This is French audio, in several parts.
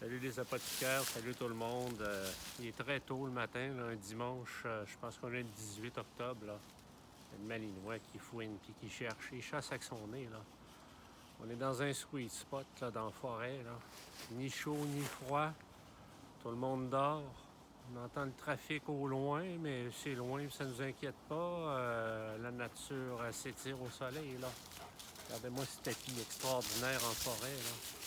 Salut les apothicaires, salut tout le monde. Il est très tôt le matin, là, un dimanche, je pense qu'on est le 18 octobre. Là. Il y a le Malinois qui fouine et qui cherche. Il chasse avec son nez. Là. On est dans un sweet spot là, dans la forêt. Là. Ni chaud ni froid. Tout le monde dort. On entend le trafic au loin, mais c'est loin, ça ne nous inquiète pas. La nature s'étire au soleil. Là. Regardez-moi ce tapis extraordinaire en forêt. Là.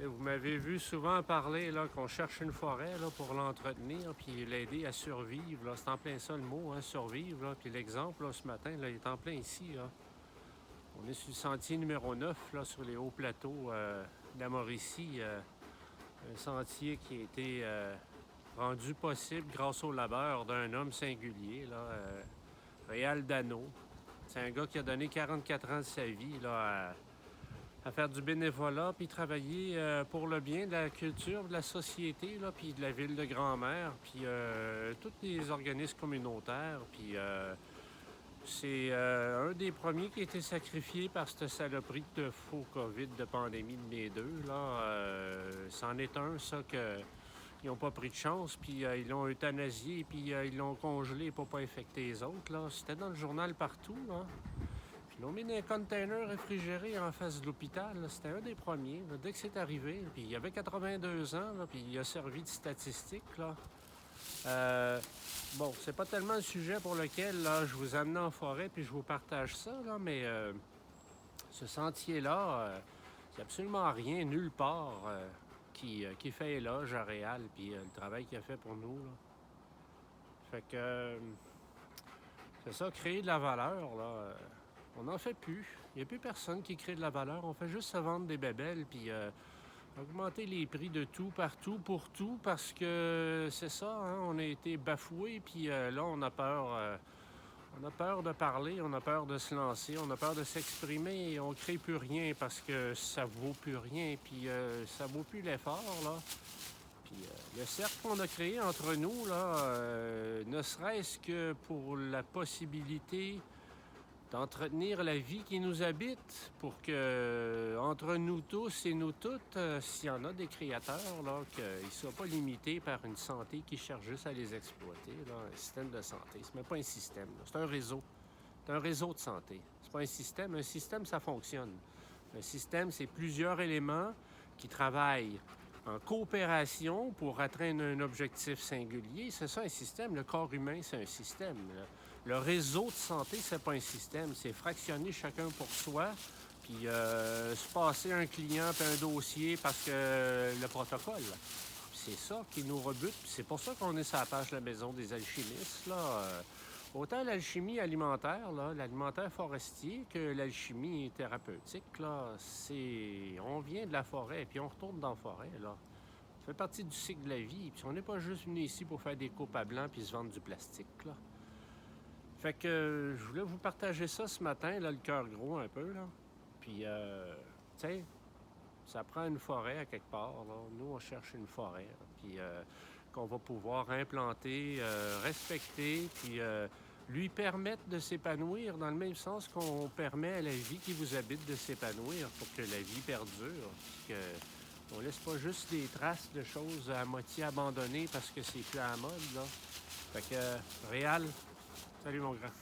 Et vous m'avez vu souvent parler là, qu'on cherche une forêt là, pour l'entretenir puis l'aider à survivre. Là. C'est en plein ça le mot, hein, survivre. Là. Puis l'exemple là, ce matin, là, il est en plein ici. Là. On est sur le sentier numéro 9, là, sur les hauts plateaux de la Mauricie. Un sentier qui a été rendu possible grâce au labeur d'un homme singulier, là, Réal Dano. C'est un gars qui a donné 44 ans de sa vie là, à faire du bénévolat, puis travailler pour le bien de la culture, de la société, là, puis de la ville de Grand-Mère, puis tous les organismes communautaires. Puis c'est un des premiers qui a été sacrifié par cette saloperie de faux COVID, de pandémie de mai 2. C'en est un, ça, que ils n'ont pas pris de chance, puis ils l'ont euthanasié, puis ils l'ont congelé pour pas infecter les autres. Là. C'était dans le journal partout. Là. Ils l'ont mis dans un container réfrigéré en face de l'hôpital. C'était un des premiers, là, dès que c'est arrivé. Puis il avait 82 ans, là, puis il a servi de statistique. Là. Bon, c'est pas tellement le sujet pour lequel là, je vous amène en forêt puis je vous partage ça, là, mais ce sentier-là, il n'y a absolument rien, nulle part, qui fait éloge à Réal puis le travail qu'il a fait pour nous. Là. Fait que c'est ça, créer de la valeur, là. On n'en fait plus. Il n'y a plus personne qui crée de la valeur. On fait juste se vendre des bébelles puis augmenter les prix de tout, partout, pour tout, parce que c'est ça, hein, on a été bafoués, puis là, on a peur. On a peur de parler, on a peur de se lancer, on a peur de s'exprimer et on ne crée plus rien parce que ça vaut plus rien, puis ça vaut plus l'effort, là. Puis le cercle qu'on a créé entre nous, là, ne serait-ce que pour la possibilité d'entretenir la vie qui nous habite pour que, entre nous tous et nous toutes, s'il y en a des créateurs, là, qu'ils ne soient pas limités par une santé qui cherche juste à les exploiter, là, un système de santé. C'est même pas un système, là. C'est un réseau. C'est un réseau de santé. C'est pas un système. Un système, ça fonctionne. Un système, c'est plusieurs éléments qui travaillent en coopération pour atteindre un objectif singulier. C'est ça un système. Le corps humain, c'est un système. Le réseau de santé, c'est pas un système. C'est fractionner chacun pour soi, puis se passer un client puis un dossier parce que le protocole. C'est ça qui nous rebute. C'est pour ça qu'on est sur la page de la Maison des alchimistes. Là. Autant l'alchimie alimentaire, là, l'alimentaire forestier, que l'alchimie thérapeutique, là, on vient de la forêt, puis on retourne dans la forêt, là. Ça fait partie du cycle de la vie. Puis on n'est pas juste venu ici pour faire des coupes à blanc puis se vendre du plastique, là. Fait que je voulais vous partager ça ce matin, là, le cœur gros un peu, là. Puis, tu sais, ça prend une forêt à quelque part, là. Nous, on cherche une forêt, là, puis qu'on va pouvoir implanter, respecter, puis lui permettre de s'épanouir dans le même sens qu'on permet à la vie qui vous habite de s'épanouir pour que la vie perdure, puis qu'on laisse pas juste des traces de choses à moitié abandonnées parce que c'est plus à la mode, là. Fait que, Réal, salut mon grand.